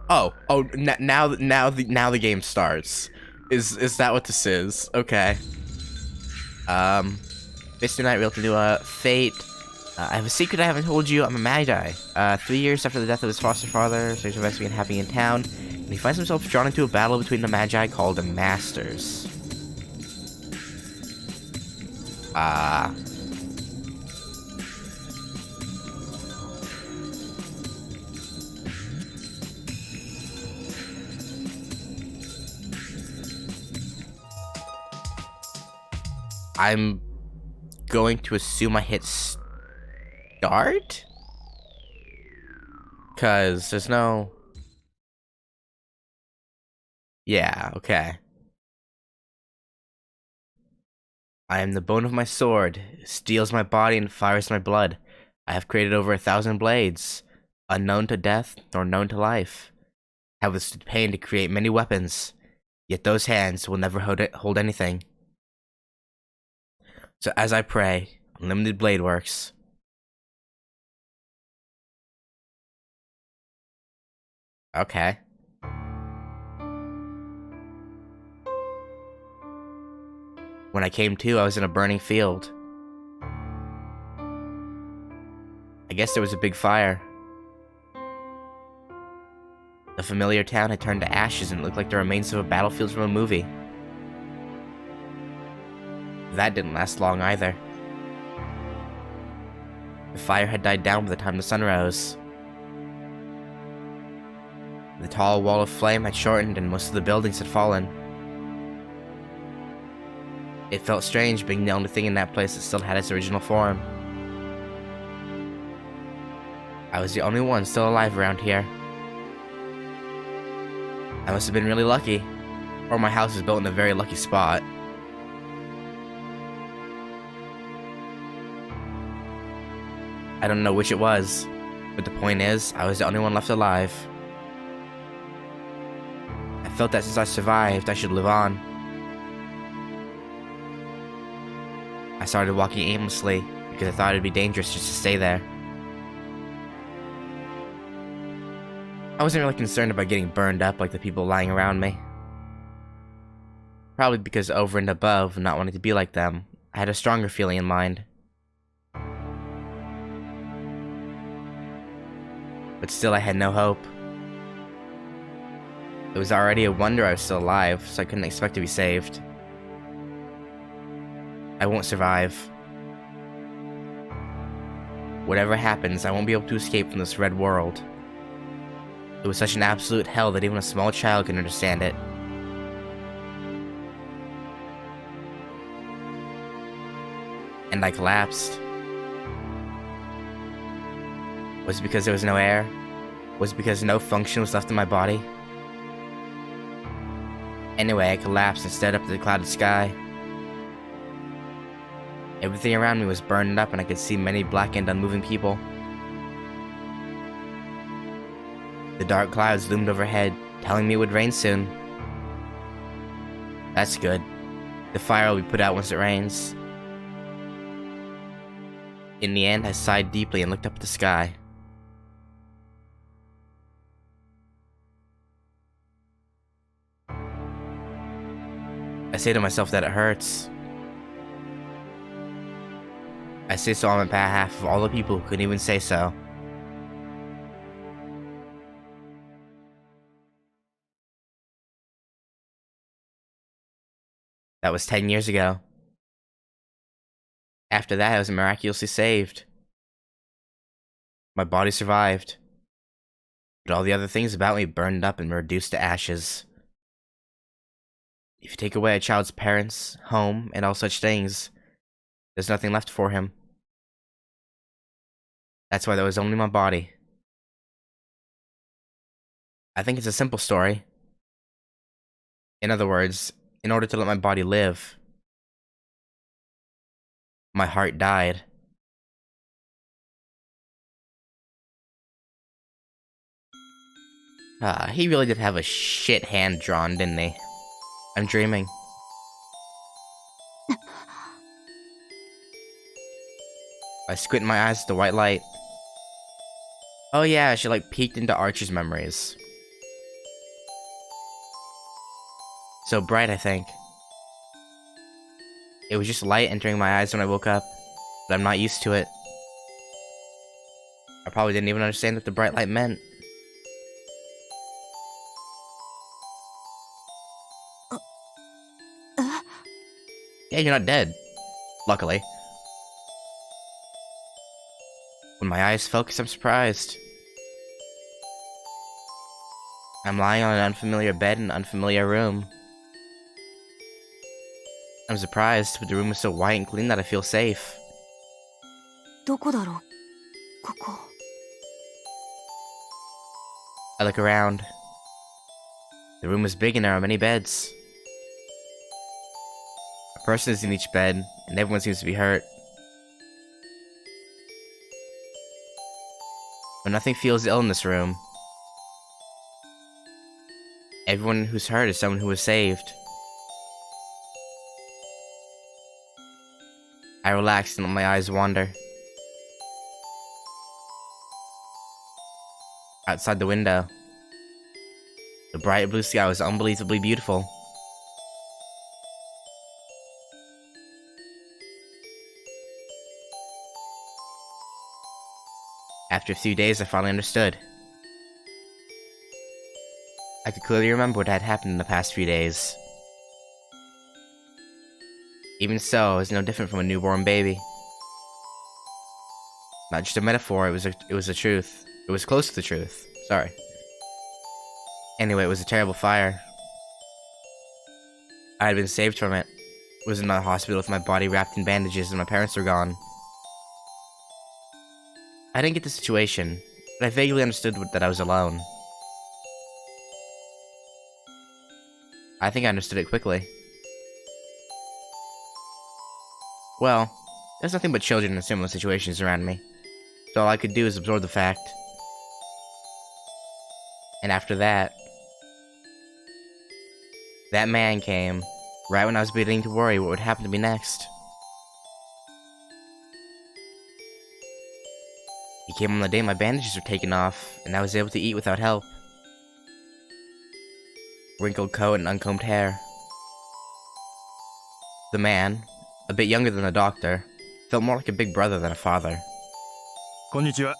Now the game starts. Is that what this is? Okay. Mr. Knight, Realta Nua, Fate. I have a secret I haven't told you. I'm a Magi. 3 years after the death of his foster father, so he's investigating happening in town, and he finds himself drawn into a battle between the Magi called the Masters. I'm going to assume I hit start? Cause there's no... Yeah, okay. I am the bone of my sword, steals my body and fires my blood. I have created over 1,000 blades, unknown to death nor known to life. I have withstood pain to create many weapons, yet those hands will never hold anything. So as I pray, unlimited blade works. Okay. When I came to, I was in a burning field. I guess there was a big fire. The familiar town had turned to ashes and it looked like the remains of a battlefield from a movie. That didn't last long either. The fire had died down by the time the sun rose. The tall wall of flame had shortened and most of the buildings had fallen. It felt strange being the only thing in that place that still had its original form. I was the only one still alive around here. I must have been really lucky, or my house was built in a very lucky spot. I don't know which it was, but the point is, I was the only one left alive. I felt that since I survived, I should live on. I started walking aimlessly, because I thought it'd be dangerous just to stay there. I wasn't really concerned about getting burned up like the people lying around me. Probably because over and above not wanting to be like them, I had a stronger feeling in mind. But still I had no hope. It was already a wonder I was still alive, so I couldn't expect to be saved. I won't survive. Whatever happens, I won't be able to escape from this red world. It was such an absolute hell that even a small child can understand it. And I collapsed. Was it because there was no air? Was it because no function was left in my body? Anyway, I collapsed and stared up at the clouded sky. Everything around me was burned up and I could see many black and unmoving people. The dark clouds loomed overhead, telling me it would rain soon. That's good. The fire will be put out once it rains. In the end, I sighed deeply and looked up at the sky. I say to myself that it hurts. I say so on behalf of all the people who couldn't even say so. That was 10 years ago. After that, I was miraculously saved. My body survived. But all the other things about me burned up and were reduced to ashes. If you take away a child's parents, home, and all such things, there's nothing left for him. That's why there was only my body. I think it's a simple story. In other words, in order to let my body live, my heart died. He really did have a shit hand drawn, didn't he? I'm dreaming. I squint my eyes at the white light. Oh yeah, she like peeked into Archer's memories. So bright, I think. It was just light entering my eyes when I woke up, but I'm not used to it. I probably didn't even understand what the bright light meant. Yeah, you're not dead. Luckily. When my eyes focus, I'm surprised. I'm lying on an unfamiliar bed in an unfamiliar room. I'm surprised, but the room is so white and clean that I feel safe. どこだろう、ここ。I look around. The room is big and there are many beds. A person is in each bed, and everyone seems to be hurt. But nothing feels ill in this room. Everyone who's hurt is someone who was saved. I relax and let my eyes wander. Outside the window, the bright blue sky was unbelievably beautiful. After a few days, I finally understood. I could clearly remember what had happened in the past few days. Even so, it was no different from a newborn baby. Not just a metaphor, it was the truth. It was close to the truth. Sorry. Anyway, it was a terrible fire. I had been saved from it. I was in the hospital with my body wrapped in bandages and my parents were gone. I didn't get the situation, but I vaguely understood that I was alone. I think I understood it quickly. Well, there's nothing but children in similar situations around me, so all I could do is absorb the fact. And after that man came, right when I was beginning to worry what would happen to me next. He came on the day my bandages were taken off, and I was able to eat without help. Wrinkled coat and uncombed hair. The man, a bit younger than the doctor, felt more like a big brother than a father. こんにちは。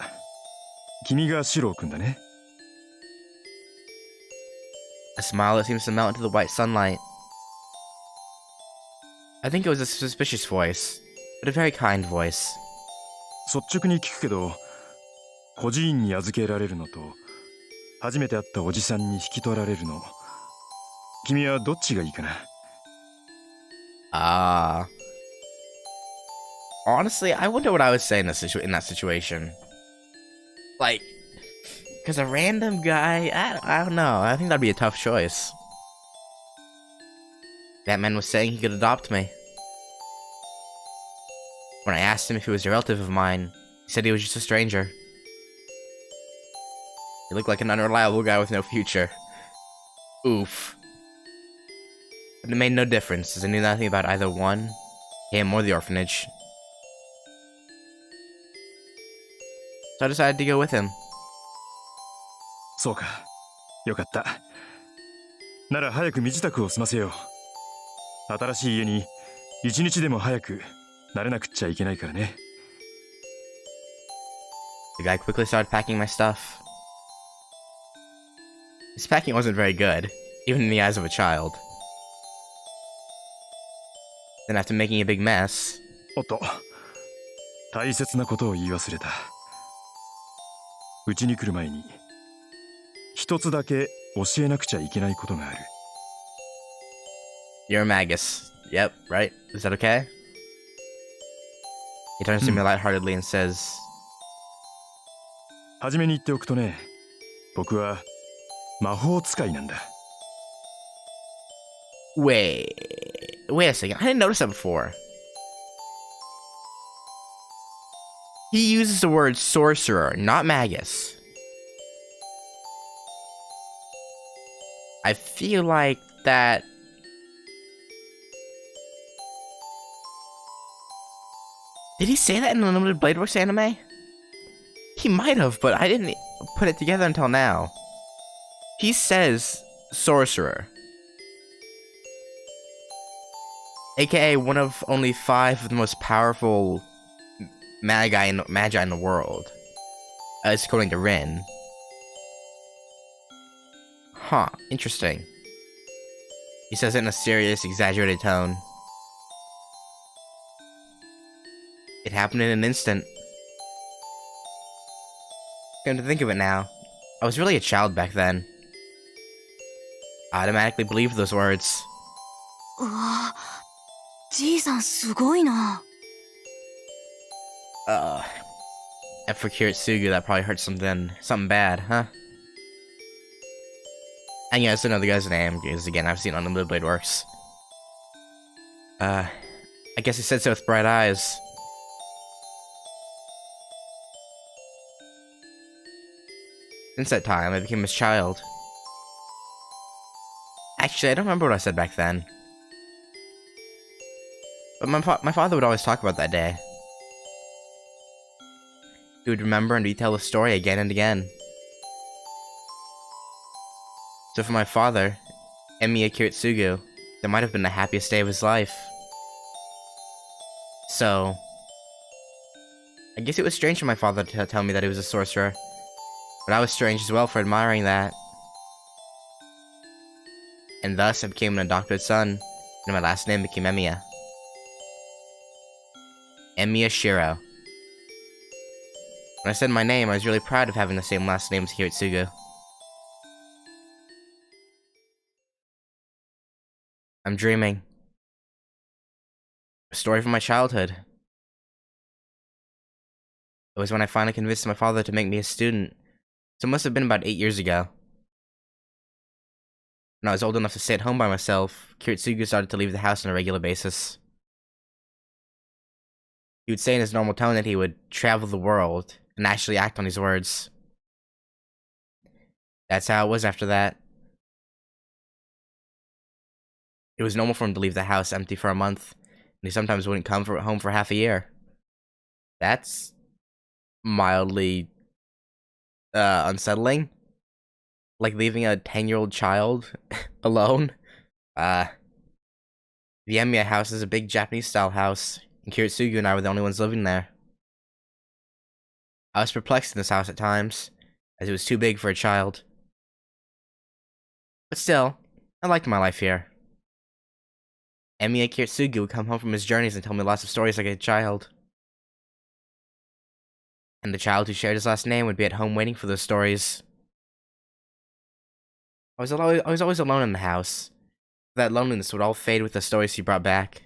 君がシロウ君だね。A smile that seems to melt into the white sunlight. I think it was a suspicious voice, but a very kind voice. 率直に聞くけど、孤児院に預けられるのと、初めて会ったおじさんに引き取られるの、君はどっちがいいかな？ Honestly, I wonder what I would say in that situation. Like, because a random guy, I don't know. I think that'd be a tough choice. That man was saying he could adopt me. When I asked him if he was a relative of mine, he said he was just a stranger. He looked like an unreliable guy with no future. Oof. But it made no difference, as I knew nothing about either one, him, or the orphanage. So I decided to go with him. そうか。よかった。なら早く身支度を済ませよう。新しい家に一日でも早く慣れなくっちゃいけないからね。The guy quickly started packing my stuff. His packing wasn't very good, even in the eyes of a child. Then after making a big mess... おっと、大切なことを言い忘れた。うちに来る前に、一つだけ教えなくちゃいけないことがある。You're a magus. Yep, right? Is that okay? He turns to me lightheartedly and says... はじめに言っておくとね、僕は魔法使いなんだ。Wait a second. I didn't notice that before. He uses the word sorcerer, not magus. I feel like that... Did he say that in the Unlimited Blade Works anime? He might have, but I didn't put it together until now. He says sorcerer. aka one of only 5 of the most powerful magi in the world, as according to Rin. Huh, interesting. He says it in a serious, exaggerated tone. It happened in an instant. Come to think of it now, I was really a child back then. I automatically believed those words. うわ、じいさんすごいな。And for Kiritsugu, that probably hurt something bad, huh? And yeah, I still know the guy's name, because again, I've seen Unlimited Blade Works. I guess he said so with bright eyes. Since that time, I became his child. Actually, I don't remember what I said back then. But my father would always talk about that day. He would remember and retell the story again and again. So for my father, Emiya Kiritsugu, that might have been the happiest day of his life. So, I guess it was strange for my father to tell me that he was a sorcerer, but I was strange as well for admiring that. And thus I became an adopted son, and my last name became Emiya. Emiya Shirou. When I said my name, I was really proud of having the same last name as Kiritsugu. I'm dreaming. A story from my childhood. It was when I finally convinced my father to make me a student, so it must have been about 8 years ago. When I was old enough to stay at home by myself, Kiritsugu started to leave the house on a regular basis. He would say in his normal tone that he would travel the world, and actually act on his words. That's how it was after that. It was normal for him to leave the house empty for a month, and he sometimes wouldn't come home for half a year. That's mildly unsettling. Like leaving a 10-year-old child alone. The Emiya house is a big Japanese-style house, and Kiritsugu and I were the only ones living there. I was perplexed in this house at times, as it was too big for a child. But still, I liked my life here. Emiya Kiritsugu would come home from his journeys and tell me lots of stories like a child. And the child who shared his last name would be at home waiting for those stories. I was always alone in the house. That loneliness would all fade with the stories he brought back.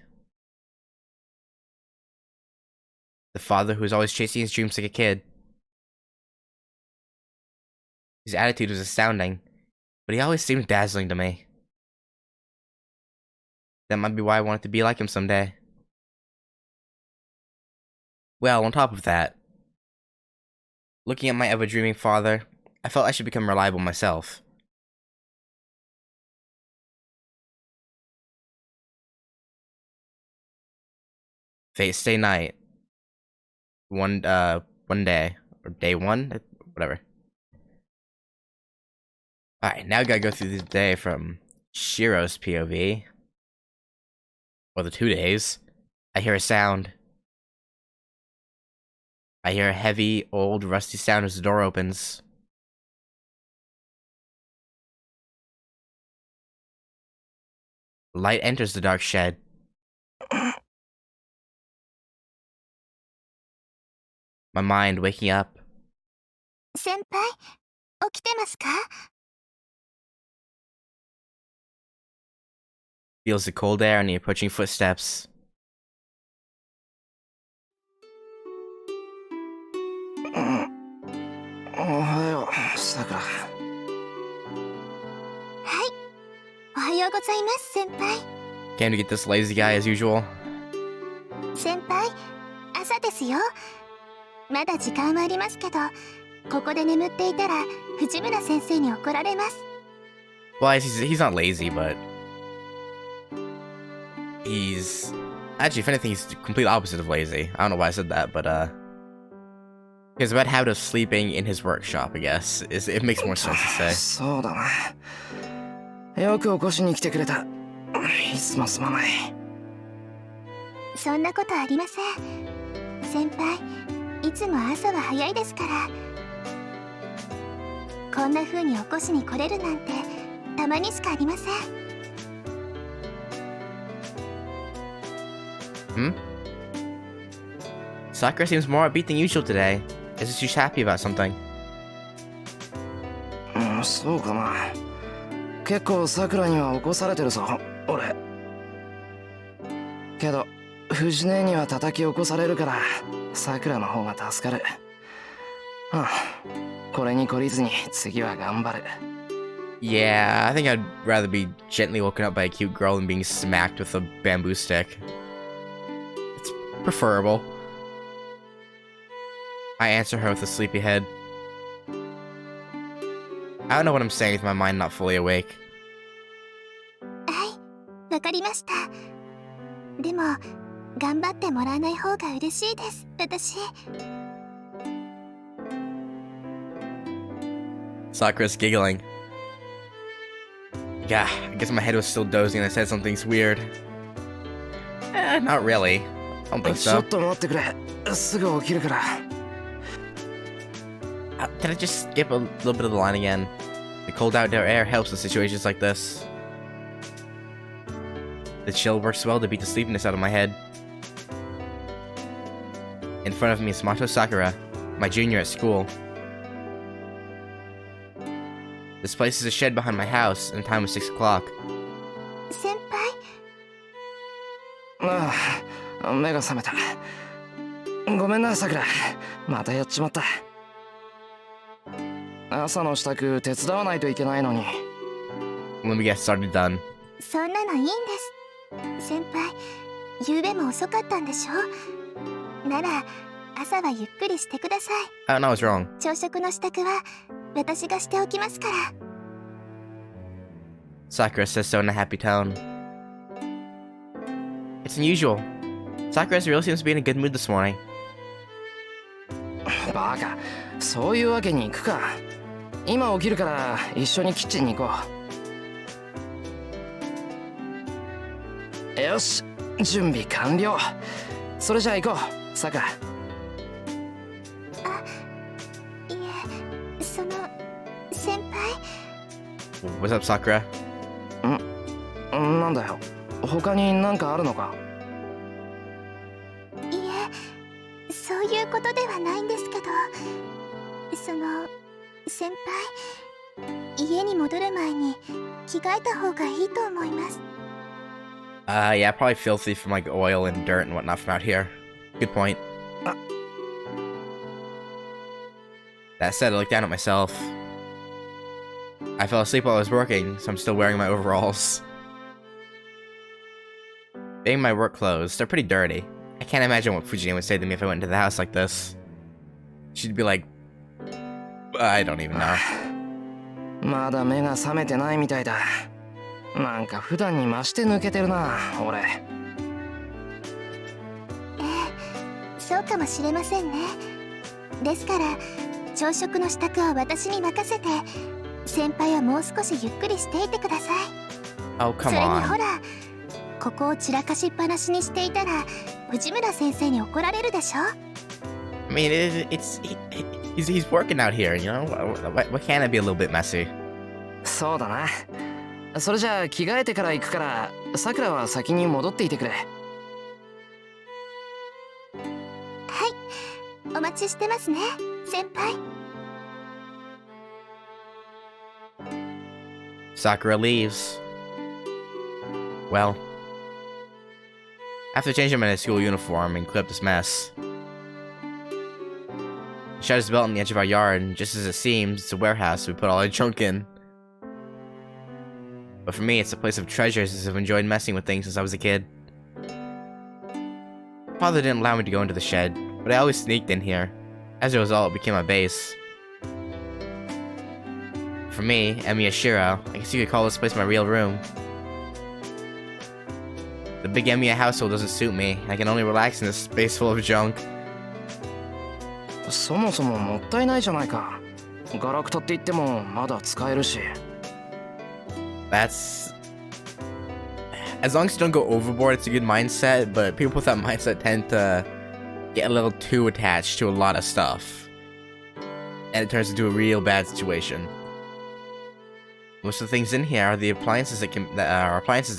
The father who was always chasing his dreams like a kid. His attitude was astounding, but he always seemed dazzling to me. That might be why I wanted to be like him someday. Well, on top of that, looking at my ever-dreaming father, I felt I should become reliable myself. Fate stay night. One day. Or day one? Whatever. Alright, now I gotta go through the day from Shirou's POV. Or the 2 days. I hear a sound. I hear a heavy, old, rusty sound as the door opens. Light enters the dark shed. My mind waking up. 先輩、起きてますか？ Feels the cold air and the approaching footsteps. おはよう、さくら。はい、おはようございます、先輩。 Came to get this lazy guy as usual. 先輩、朝ですよ。まだ時間はありますけど、ここで眠っていたら藤村先生に怒られます。 Well, he's not lazy, but he's actually, if anything, he's the complete opposite of lazy. I don't know why I said that, but he has a bad habit of sleeping in his workshop, I guess. It makes more sense to say. そうだな。よく起こしに来てくれた。いつもすまない。そんなことありません。先輩、いつも朝は早いですから。こんな風に起こしに来れるなんてたまにしかありません。Sakura seems more upbeat than usual today. As if she's happy about something. そうかな。結構さくらには起こされてるぞ、俺。けど藤姉には叩き起こされるからさくらの方が助かる。これに懲りずに次は頑張る。Yeah, I think I'd rather be gently woken up by a cute girl than being smacked with a bamboo stick. It's preferable. I answer her with a sleepy head. I don't know what I'm saying with my mind not fully awake. はい、わかりました。でも頑張ってもらわない方が嬉しいです、私。Sakura's giggling. Yeah, I guess my head was still dozing and I said something weird. Not really. I don't think ちょ so. っと待ってくれ。すぐ起きるから。Can I just skip a little bit of the line again? The cold outdoor air helps in situations like this. The chill works well to beat the sleepiness out of my head. In front of me is Mato Sakura, my junior at school. This place is a shed behind my house, and the time was 6 o'clock. 先輩、目が覚めた。ごめんなさくら、またやっちまった。朝の支度手伝わないといけないのに。Let me get started done. そんなのいいんです。先輩、夕べも遅かったんでしょ。なら朝はゆっくりしてください。Oh, no, I was wrong. 朝食の支度は私がしておきますから。Sakura says so in a happy tone. It's unusual. Sakura really seems to be in a good mood this morning. バカ、そういうわけにいくか。今起きるから一緒にキッチンに行こう。よし、準備完了。それじゃあ行こう、さくら。いえ、その先輩。 What's up, Sakura? なんだよ、他に何かあるのか。いえ、そういうことではないんですけど、その先輩、家に戻る前に着替えた方がいいと思います。Yeah, probably filthy from like oil and dirt and whatnot from out here. Good point. That said, I looked down at myself. I fell asleep while I was working, so I'm still wearing my overalls. Being my work clothes, they're pretty dirty. I can't imagine what Fujine would say to me if I went into the house like this. She'd be like, I don't even know. まだ目が覚めてないみたいだ。なんか普段に増して抜けてるな、俺。ええ、そうかもしれませんね。ですから朝食の支度は私に任せて、先輩はもう少しゆっくりしていてください。 Oh, そ come れに on. ほら、ここを散らかしっぱなしにしていたら藤村先生に怒られるでしょ。 I mean, he's working out here, you know? Why can't I be a little bit messy? そうだな。それじゃあ着替えてから行くから、さくらは先に戻っていてくれ。はい、お待ちしてますね、先輩。 Sakura leaves. Well, after changing my school uniform and clear up this mess, he shut his belt on the edge of our yard, and just as it seems, it's a warehouse we put all our junk in. But for me, it's a place of treasures as I've enjoyed messing with things since I was a kid. Father didn't allow me to go into the shed, but I always sneaked in here. As a result, it became my base. For me, Emiya Shirou, I guess you could call this place my real room. The big Emiya household doesn't suit me. I can only relax in this space full of junk. そもそももったいないじゃないか。ガラクタって言ってもまだ使えるし。That's... As long as you don't go overboard, it's a good mindset, but people with that mindset tend to get a little too attached to a lot of stuff. And it turns into a real bad situation. Most of the things in here are the appliances that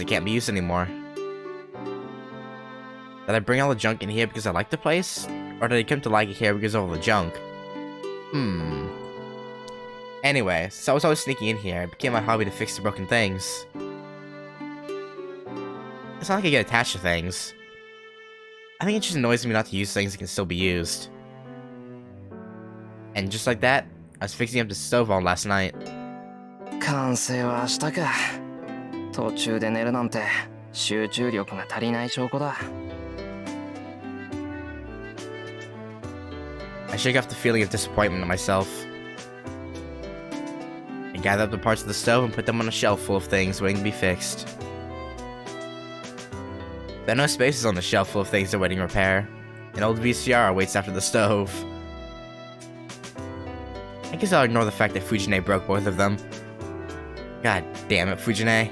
can't be used anymore. Did I bring all the junk in here because I like the place? Or did I come to like it here because of all the junk? Anyway, since I was always sneaking in here, it became my hobby to fix the broken things. It's not like I get attached to things. I think it just annoys me not to use things that can still be used. And just like that, I was fixing up the stove all last night. 完成は明日か。途中で寝るなんて集中力が足りない証拠だ。I shake off the feeling of disappointment in myself. I gather up the parts of the stove and put them on a shelf full of things waiting to be fixed. There are no spaces on the shelf full of things awaiting repair. An old VCR waits after the stove. I guess I'll ignore the fact that Fujine broke both of them. God damn it, Fujine.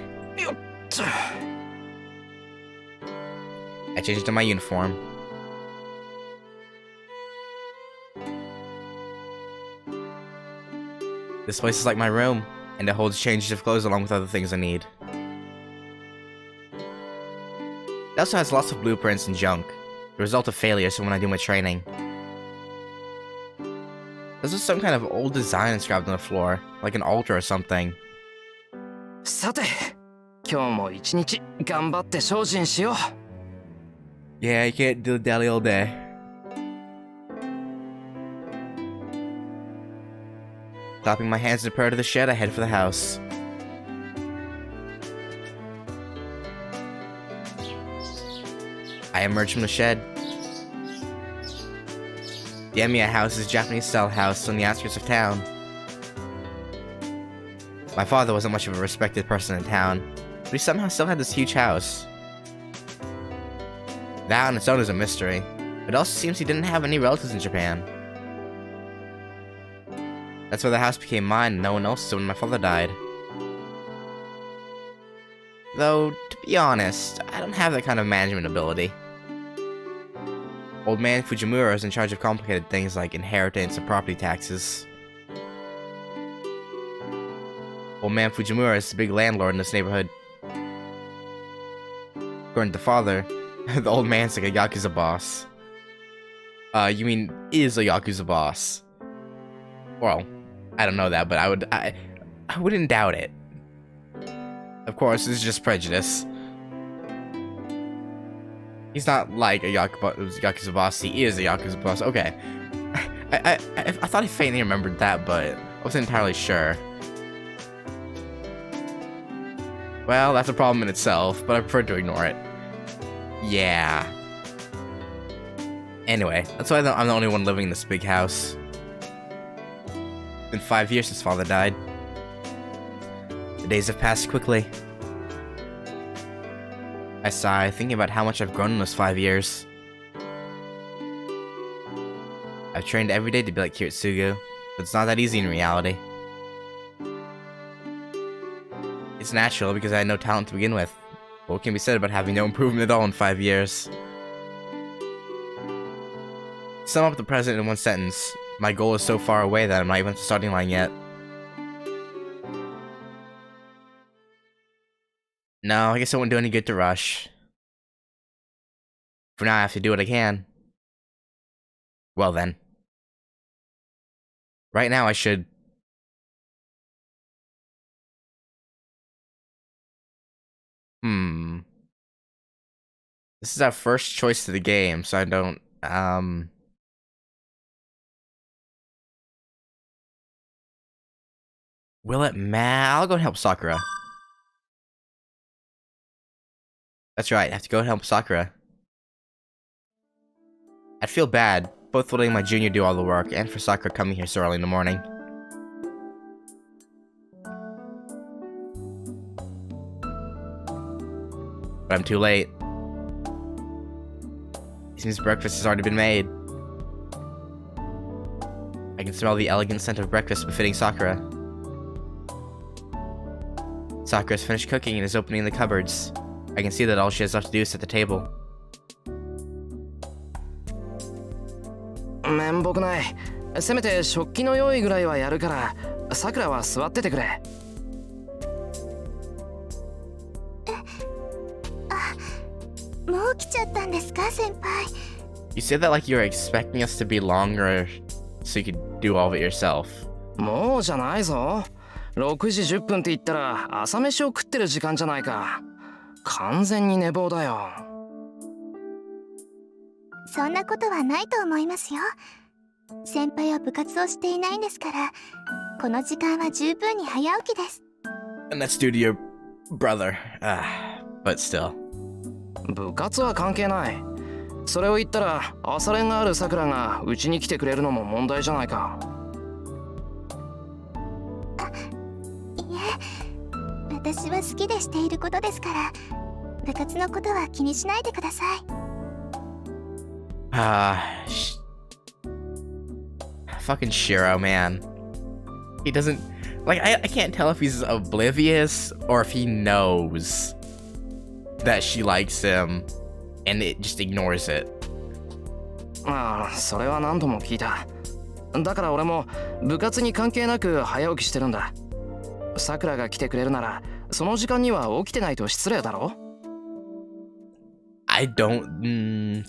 I changed into my uniform. This place is like my room, and it holds changes of clothes along with other things I need. It also has lots of blueprints and junk, the result of failures from when I do my training. This is some kind of old design inscribed on the floor, like an altar or something. さて、今日も一日頑張って精進しよう。Yeah, you can't do dally all day. Clapping my hands in prayer to the shed, I head for the house. I emerge from the shed. The Emiya house is a Japanese-style house on the outskirts of town. My father wasn't much of a respected person in town, but he somehow still had this huge house. That on its own is a mystery, but it also seems he didn't have any relatives in Japan. That's why the house became mine and no one else's when my father died. Though, to be honest, I don't have that kind of management ability. Old man Fujimura is in charge of complicated things like inheritance and property taxes. Old man Fujimura is the big landlord in this neighborhood. According to father, the old man's like a Yakuza boss. You mean is a Yakuza boss? Well, I don't know that, but I wouldn't doubt it. Of course, this is just prejudice. He's not like a Yakuza boss, he is a Yakuza boss. Okay. I thought I faintly remembered that, but I wasn't entirely sure. Well, that's a problem in itself, but I prefer to ignore it. Yeah. Anyway, that's why I'm the only one living in this big house. It's been 5 years since father died. The days have passed quickly. I sigh, thinking about how much I've grown in those 5 years. I've trained every day to be like Kiritsugu, but it's not that easy in reality. It's natural because I had no talent to begin with. But what can be said about having no improvement at all in 5 years? To sum up the present in one sentence, my goal is so far away that I'm not even at the starting line yet. No, I guess it wouldn't do any good to rush. For now, I have to do what I can. Well then. Right now, I should... This is our first choice to the game, so I don't, Will it matter? I'll go and help Sakura. That's right, I have to go and help Sakura. I'd feel bad, both for letting my junior do all the work, and for Sakura coming here so early in the morning. But I'm too late. It seems breakfast has already been made. I can smell the elegant scent of breakfast befitting Sakura. Sakura's finished cooking and is opening the cupboards. I can see that all she has left to do is set the table. 面目ない。せめて食器の用意ぐらいはやるから、さくらは座っててくれ。もう来ちゃったんですか、先輩。You say that like you're expecting us to be longer so you could do all of it yourself. もうじゃないぞ。6時10分って言ったら朝飯を食ってる時間じゃないか。完全に寝坊だよ。そんなことはないと思いますよ。先輩は部活をしていないんですから、この時間は十分に早起きです。And that's due to your brother. But still. 部活は関係ない。それを言ったら朝練があるさくらがうちに来てくれるのも問題じゃないか。いえ、私は好きでしていることですから、部活のことは気にしないでください。Fucking Shirou, man. He doesn't... Like, I can't tell if he's oblivious or if he knows that she likes him and it just ignores it. ああ、それは何度も聞いた。だから俺も部活に関係なく早起きしてるんだ。さくらが来てくれるなら、その時間には起きてないと失礼だろ。I don't...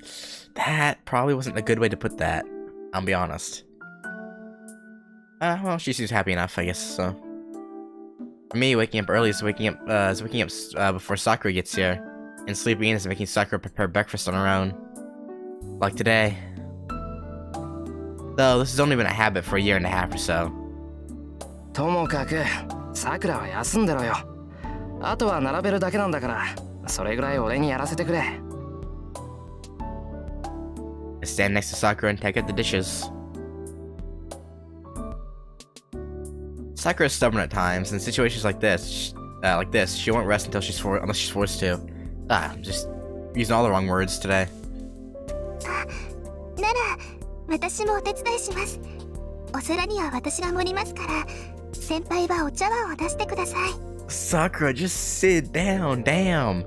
that probably wasn't a good way to put that. I'll be honest. Well, she seems happy enough, I guess, so. For me, waking up early is waking up before Sakura gets here. And sleeping in is making Sakura prepare breakfast on her own. Like today. Though, this has only been a habit for a year and a half or so. ともかく、さくらは休んでろよ。あとは並べるだけなんだから、それぐらい俺にやらせてくれ。I stand next to Sakura and take out the dishes. Sakura is stubborn at times. In situations like this, she won't rest until unless she's forced to. I'm just using all the wrong words today. なら、私もお手伝いします。お皿には私が盛りますから、先輩はお茶碗を出してください。Sakura, just sit down, damn.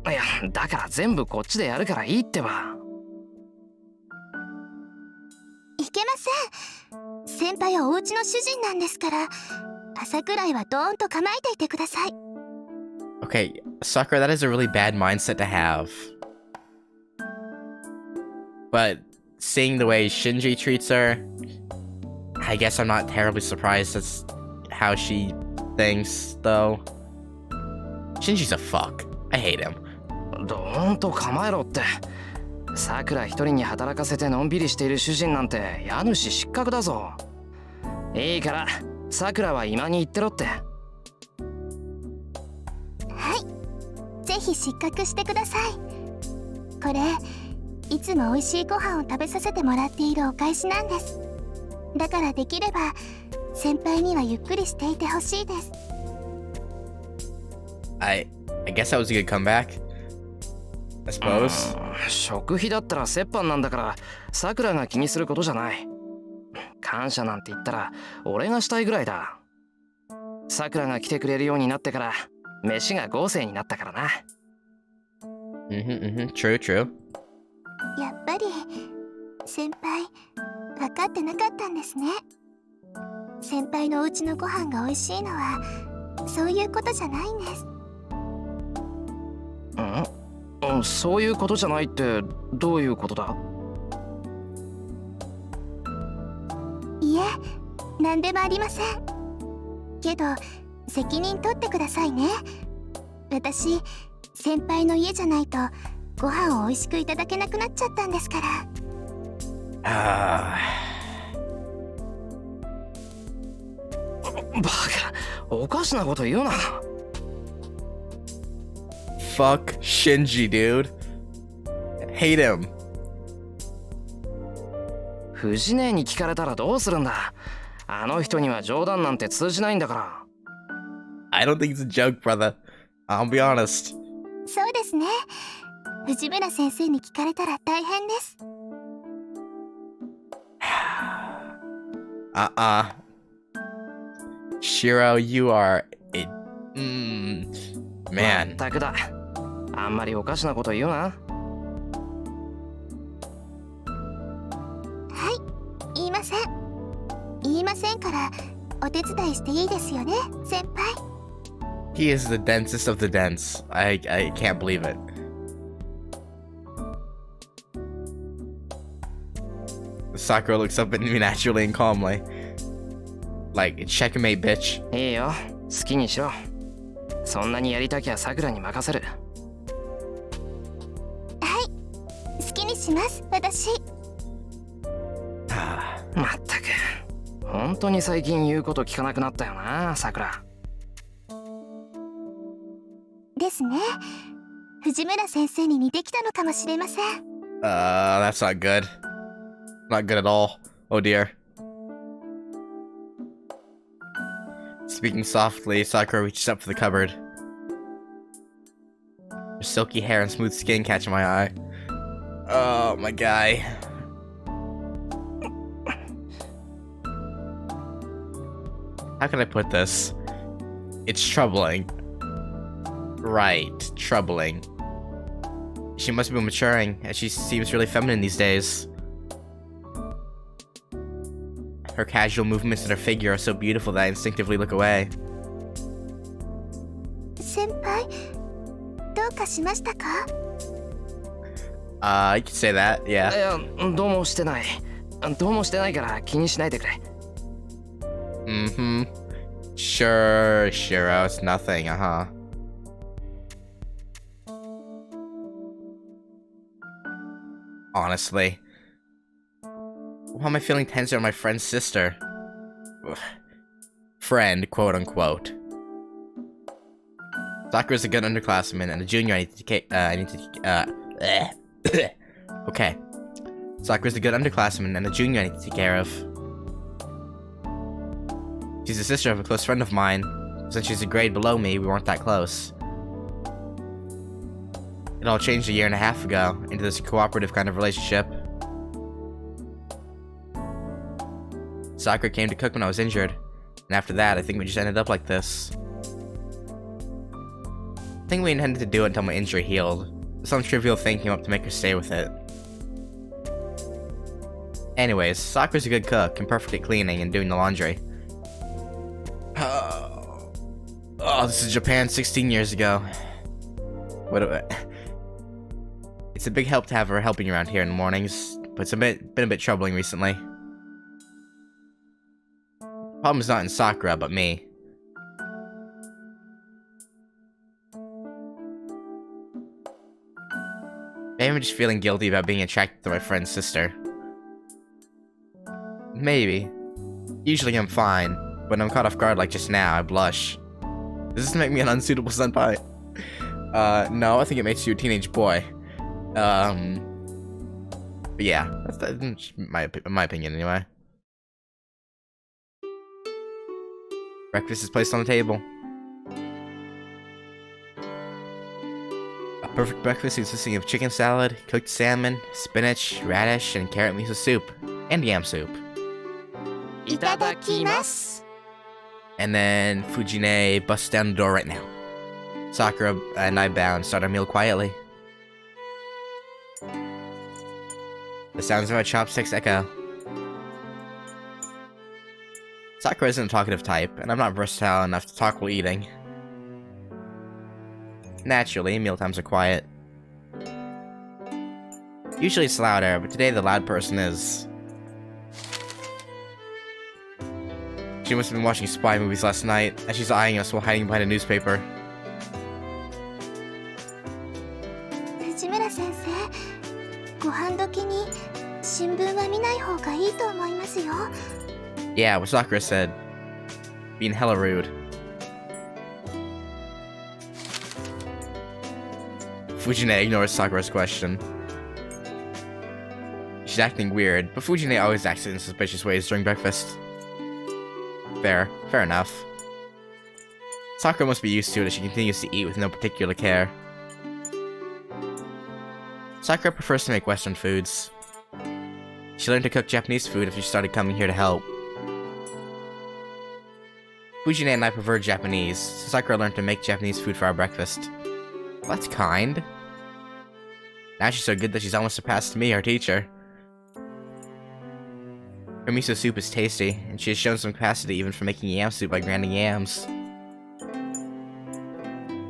いや、だから全部こっちでやるからいいってば。いけません。先輩はお家の主人なんですから、朝くらいはドーンと構えていてください。Okay, Sakura, that is a really bad mindset to have. But seeing the way Shinji treats her, I guess I'm not terribly surprised that's how she thinks, though. Shinji's a fuck. I hate him. ドーンと構えろって。さくら一人に働かせてのんびりしている主人なんて家主失格だぞ。いいから、さくらは今に言ってろって。はい、ぜひ失格してください。これ、いつも美味しいご飯を食べさせてもらっているお返しなんです。だからできれば先輩にはゆっくりしていてほしいです。I guess that was a good comeback. I suppose. 食費だったら折半なんだからさくらが気にすることじゃない。感謝なんて言ったら俺がしたいぐらいだ。さくらが来てくれるようになってから飯が豪勢になったからな。True, true. やっぱり先輩分かってなかったんですね。先輩のお家のご飯が美味しいのはそういうことじゃないんです。そういうことじゃないってどういうことだ？いえ、何でもありません。けど責任取ってくださいね。私、先輩の家じゃないとご飯を美味しくいただけなくなっちゃったんですから。バカ、おかしなこと言うな。Fuck Shinji, dude. Hate him. 藤姉に聞かれたらどうするんだ。あの人には冗談なんて通じないんだから。I don't think it's a joke, brother. I'll be honest. そうですね。藤村先生に聞かれたら大変です。Shirou, you are a... man. まったくだ。あんまりおかしなこと言うな。言いません。言いませんから、お手伝いしていいですよね、先輩。He is the densest of the dense. I can't believe it. Sakura looks up at me naturally and calmly. Like, checkmate, bitch. いいよ、好きにしろ。そんなにやりたきゃさくらに任せる。好きにします、私。まったく、本当に最近言うこと聞かなくなったよな、さくら。ですね。藤村先生に似てきたのかもしれません。That's not good. Not good at all. Oh dear. Speaking softly, Sakura reaches up for the cupboard. Her silky hair and smooth skin catch my eye. Oh, my guy. How can I put this? It's troubling. Right, troubling. She must be maturing, as she seems really feminine these days. Her casual movements and her figure are so beautiful that I instinctively look away. 先輩、どうかしましたか？ You could say that, い yeah. や、どうもしてない。どうもしてないから気にしないでくれ。Mm-hmm. Sure, Shirou, it's nothing, uh-huh. Honestly. Why am I feeling tense around my friend's sister? Ugh. Friend, quote-unquote. Sakura's a good underclassman and a junior Okay. Sakura's a good underclassman and a junior I need to take care of. She's the sister of a close friend of mine. Since she's a grade below me, we weren't that close. It all changed a year and a half ago, into this cooperative kind of relationship. Sakura came to cook when I was injured, and after that, I think we just ended up like this. I think we intended to do it until my injury healed. Some trivial thing came up to make her stay with it. Anyways, Sakura's a good cook and perfect at cleaning and doing the laundry. Oh, this is Japan 16 years ago. It's a big help to have her helping around here in the mornings, but it's been a bit troubling recently. The problem's not in Sakura, but me. Maybe I'm just feeling guilty about being attracted to my friend's sister. Maybe. Usually I'm fine, but when I'm caught off guard like just now, I blush. Does this make me an unsuitable senpai? No, I think it makes you a teenage boy. But yeah, that's my opinion anyway. Breakfast is placed on the table. A perfect breakfast consisting of chicken salad, cooked salmon, spinach, radish, and carrot miso soup, and yam soup. いただきます。 And then Fujine busts down the door right now. Sakura and I bow and start our meal quietly. The sounds of our chopsticks echo. Sakura isn't a talkative type, and I'm not versatile enough to talk while eating. Naturally, mealtimes are quiet. Usually it's louder, but today the loud person is. She must have been watching spy movies last night, as she's eyeing us while hiding behind a newspaper. 藤村先生、ご飯時に新聞は見ない方がいいと思いますよ。 Yeah, what Sakura said. Being hella rude. Fujine ignores Sakura's question. She's acting weird, but Fujine always acts in suspicious ways during breakfast. Fair enough. Sakura must be used to it as she continues to eat with no particular care. Sakura prefers to make Western foods. She learned to cook Japanese food after she started coming here to help. Fujine and I prefer Japanese, so Sakura learned to make Japanese food for our breakfast. Well, that's kind. Now she's so good that she's almost surpassed me, our teacher. Her miso soup is tasty, and she has shown some capacity even for making yam soup by grinding yams.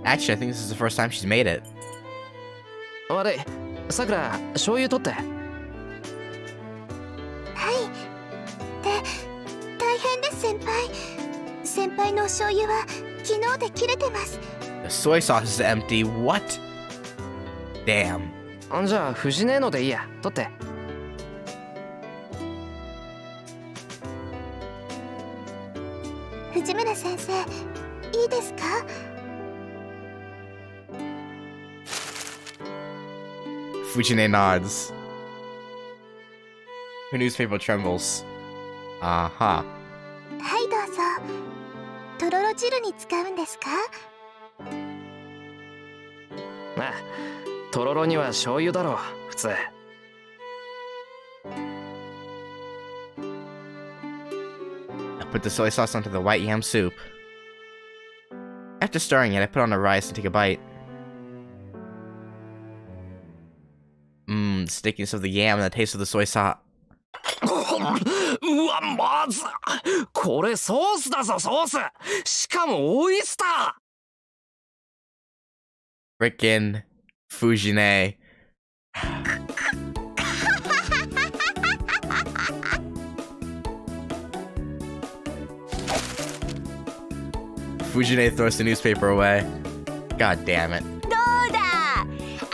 Actually, I think this is the first time she's made it. 悪い、さくら、醤油取って。はい大変です先輩。先輩のお醤油は昨日で切れてます。 The soy sauce is empty. What? Damn. じゃあ藤姉のでいいや、取って。藤村先生、いいですか？ Fujine nods. Her newspaper trembles. Aha. はいどうぞ。とろろ汁に使うんですか？ああ、とろろには醤油だろう、普通。I put the soy sauce onto the white yam soup. After stirring it, I put on the rice and take a bite. Mmm, the stickiness of the yam and the taste of the soy sauce. うわ、まずこれソースだぞ、ソース。しかもオイスター。 Frickin' Fujine. Fujine throws the newspaper away. God damn it. どうだ。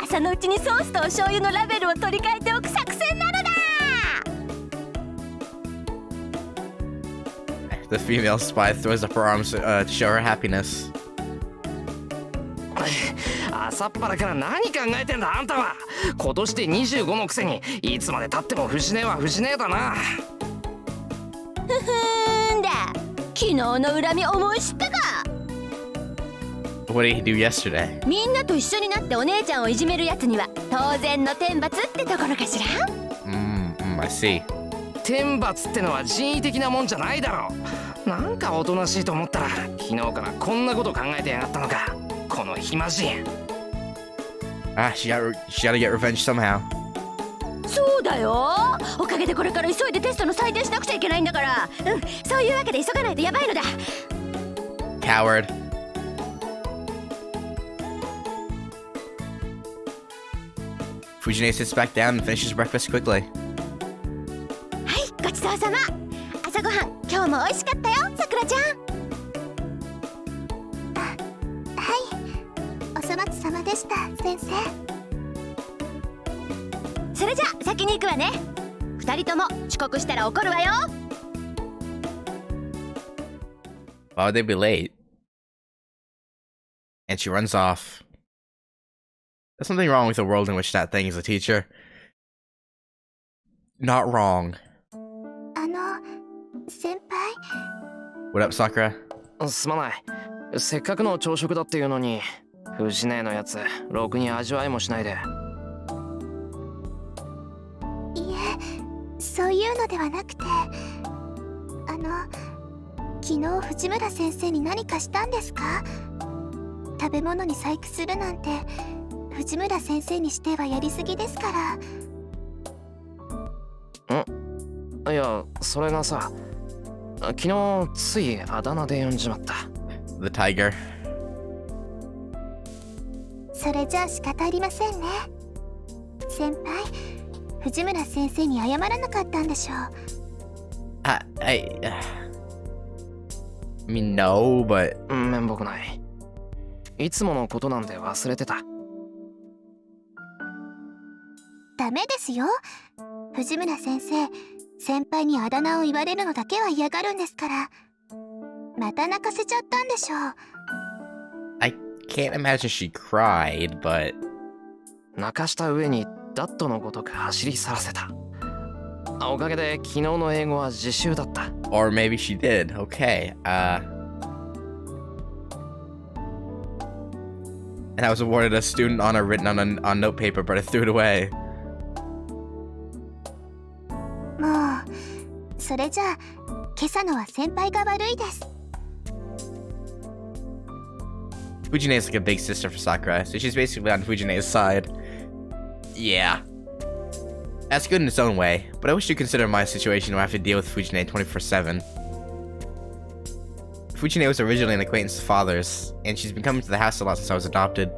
朝のうちにソースとお醤油のラベルを取り替えておく作戦なのだ。 The female spy throws up her arms to show her happiness. 朝っぱらから何考えてんだあんたは。今年で25のくせにいつまでたっても藤姉は藤姉だな。ふふんだ。昨日の恨み思い知ったか。 What did he do yesterday? みんなと一緒になってお姉ちゃんをいじめるやつには当然の天罰ってところかしら。I see. 天罰ってのは人為的なもんじゃないだろう。なんかおとなしいと思ったら昨日からこんなこと考えてやがったのか、この暇人。Ah, she gotta get revenge somehow. そうだよ。おかげでこれから急いでテストの採点しなくちゃいけないんだから。そういうわけで急がないとやばいのだ。 Coward. Fujine sits back down and finishes breakfast quickly. はい、ごちそうさま。朝ごはん今日も美味しかったよ、さくらちゃん。あ、はい、お粗末様でした、先生。それじゃ先に行くわね。二人とも遅刻したら怒るわよ。 Why would they be late? And she runs off. There's something wrong with the world in which that thing is a teacher. Not wrong. 先輩。 What up, Sakura? すまない。せっかくの朝食だっていうのに藤姉のやつろくに味わいもしないで。いえ、そういうのではなくて、昨日藤村先生に何かしたんですか？食べ物に細工するなんて藤村先生にしてはやりすぎですから。いや、それがさ、昨日ついあだ名で呼んじまった。 The tiger. それじゃあ仕方ありませんね。先輩、藤村先生に謝らなかったんでしょう。I mean, no, but めんぼくない。いつものことなんで忘れてた。ダメですよ。藤村先生、先輩にあだ名を言われるのだけは嫌がるんですから。また泣かせちゃったんでしょう。 I can't imagine she cried, but 泣かした上にダットのごとく走り去らせた。おかげで昨日の英語は自習だった。 or maybe she did. Okay. And I was awarded a student honor written on note paper, but I threw it away. もうそれじゃあ今朝のは先輩が悪いです。 Fujine is like a big sister for Sakura, so she's basically on Fujine's side. Yeah. That's good in its own way, but I wish you'd consider my situation where I have to deal with Fujine 24/7. Fujine was originally an acquaintance of father's, and she's been coming to the house a lot since I was adopted.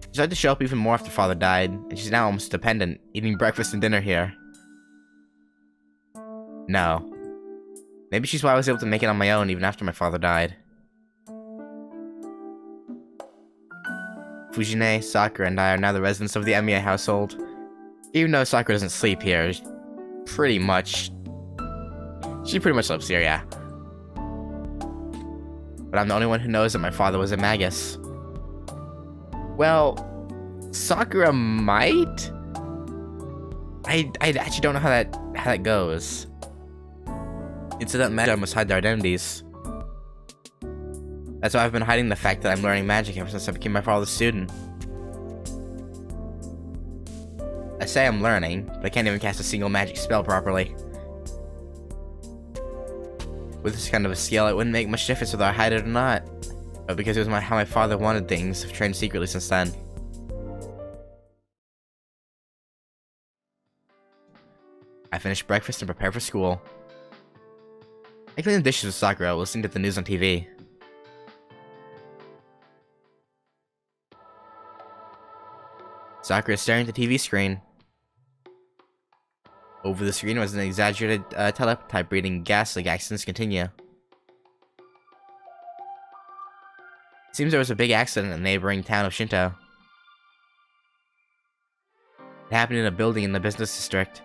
She started to show up even more after father died, and she's now almost dependent, eating breakfast and dinner here. No. Maybe she's why I was able to make it on my own even after my father died. Fujine, Sakura, and I are now the residents of the Emiya household. Even though Sakura doesn't sleep here, she pretty much lives here, yeah. But I'm the only one who knows that my father was a magus. Well, Sakura might? I actually don't know how that goes. It said that magic must hide their identities. That's why I've been hiding the fact that I'm learning magic ever since I became my father's student. I say I'm learning, but I can't even cast a single magic spell properly. With this kind of a skill, it wouldn't make much difference whether I hide it or not. But because it was how my father wanted things, I've trained secretly since then. I finished breakfast and prepared for school. I cleaned the dishes with Sakura while listening to the news on TV. Sakura is staring at the TV screen. Over the screen was an exaggerated teletype reading gas leak accidents continue. It seems there was a big accident in the neighboring town of Shinto. It happened in a building in the business district.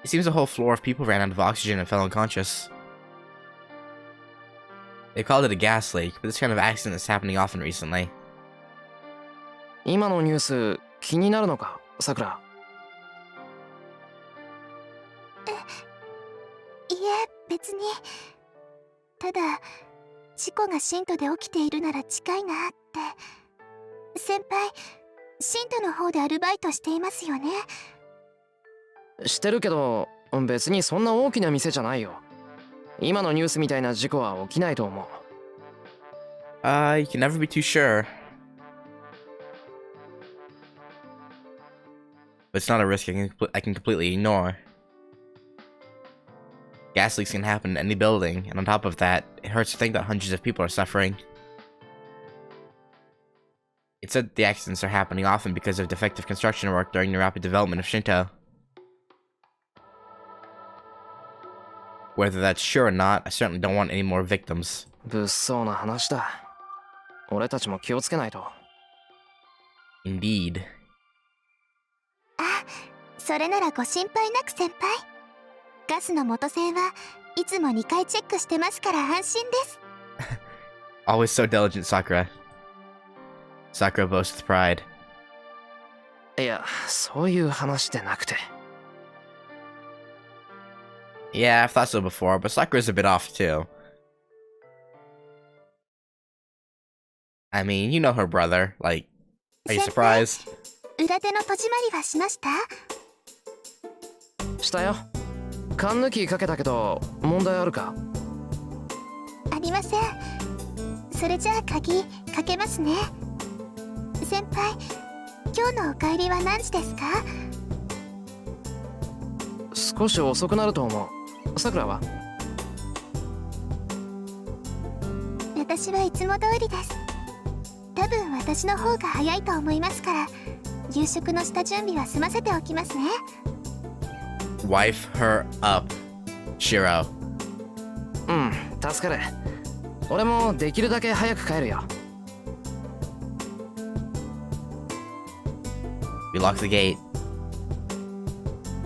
It seems a whole floor of people ran out of oxygen and fell unconscious. They called it a gas leak, but this kind of accident is happening often recently. 今のニュース気になるのか、さくら。いえ、別に。ただ、事故がシントで起きているなら近いなって。先輩、シントの方でアルバイトしていますよね。してるけど、別にそんな大きな店じゃないよ。今のニュースみたいな事故は起きないと思う。You can never be too sure. But it's not a risk I can completely ignore. Gas leaks can happen in any building, and on top of that, it hurts to think that hundreds of people are suffering. It said the accidents are happening often because of defective construction work during the rapid development of Shinto. Whether that's true or not, I certainly don't want any more victims. 物騒な話だ。俺たちも気をつけないと。Indeed. あ、それならご心配なく先輩。ガスの元栓はいつも2回チェックしてますから安心です。Always so diligent, Sakura. Sakura boasts with pride. いや、そういう話でなくて。Yeah, I've thought so before, but Sakura's a bit off too. I mean, you know her brother. Like, are you surprised? 裏手の戸締まりはしました？したよ。缶抜きかけたけど問題あるか？ありません。それじゃあ鍵かけますね。先輩、今日のお帰りは何時ですか？少し遅くなると思う。さくらは？私はいつも通りです。多分私の方が早いと思いますから、夕食の下準備は済ませておきますね。Wife her up, Shirou. うん、助かる。俺もできるだけ早く帰るよ。We lock the gate.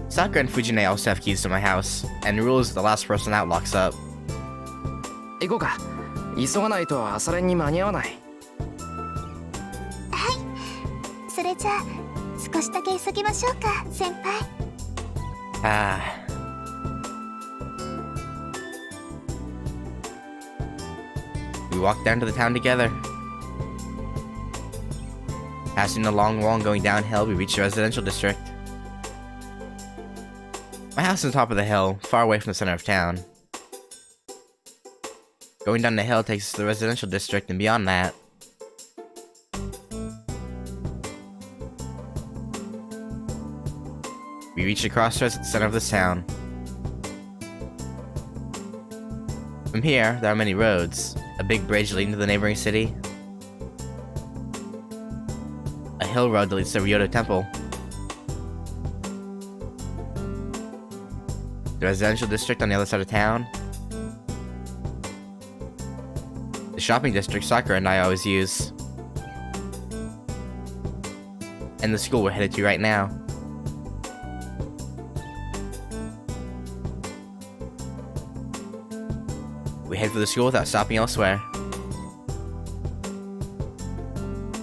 Sakura and Fujine also have keys to my house, and the rule is the last person out locks up. 行こうか。急がないと朝練に間に合わない。はい。それじゃあ少しだけ急ぎましょうか、先輩。We walk down to the town together. Passing the long wall and going downhill, we reach the residential district. My house is on top of the hill, far away from the center of town. Going down the hill takes us to the residential district, and beyond that, We reach the crossroads at the center of this town. From here, there are many roads. A big bridge leading to the neighboring city. A hill road that leads to the Realta Temple. The residential district on the other side of town. The shopping district Sakura and I always use. And the school we're headed to right now. We head for the school without stopping elsewhere.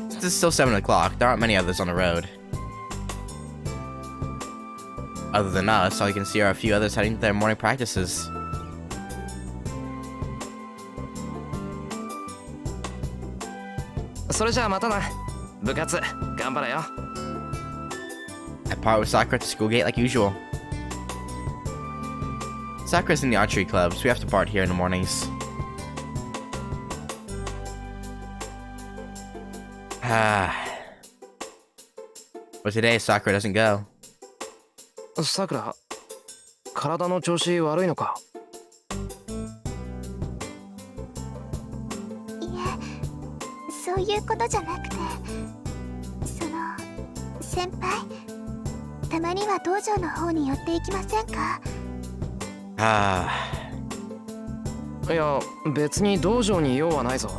Since it's still 7 o'clock, there aren't many others on the road. Other than us, all you can see are a few others heading to their morning practices. Soじゃあまたな。部活頑張れよ。I part with Sakura at the school gate like usual. Sakura's in the archery club, so we have to part here in the mornings. But today, Sakura doesn't go. さくら、体の調子悪いのか？いえ、そういうことじゃなくて、先輩、たまには道場の方に寄っていきませんか？いや、別に道場に用はないぞ。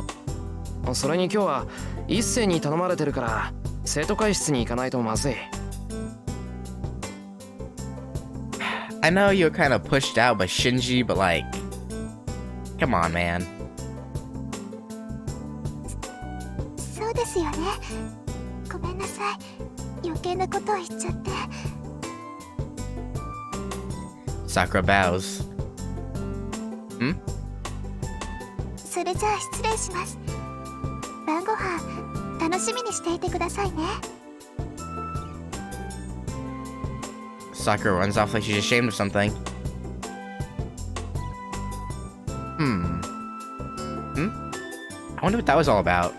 それに今日は一斉に頼まれてるから生徒会室に行かないとまずい。I know you're kind of pushed out by Shinji, but like, come on, man. そうですよね。ごめんなさい。余計なことを言っちゃって。Sakura bows. それじゃあ失礼します。晩ご飯楽しみにしていてくださいね。Sakura runs off like she's ashamed of something. I wonder what that was all about.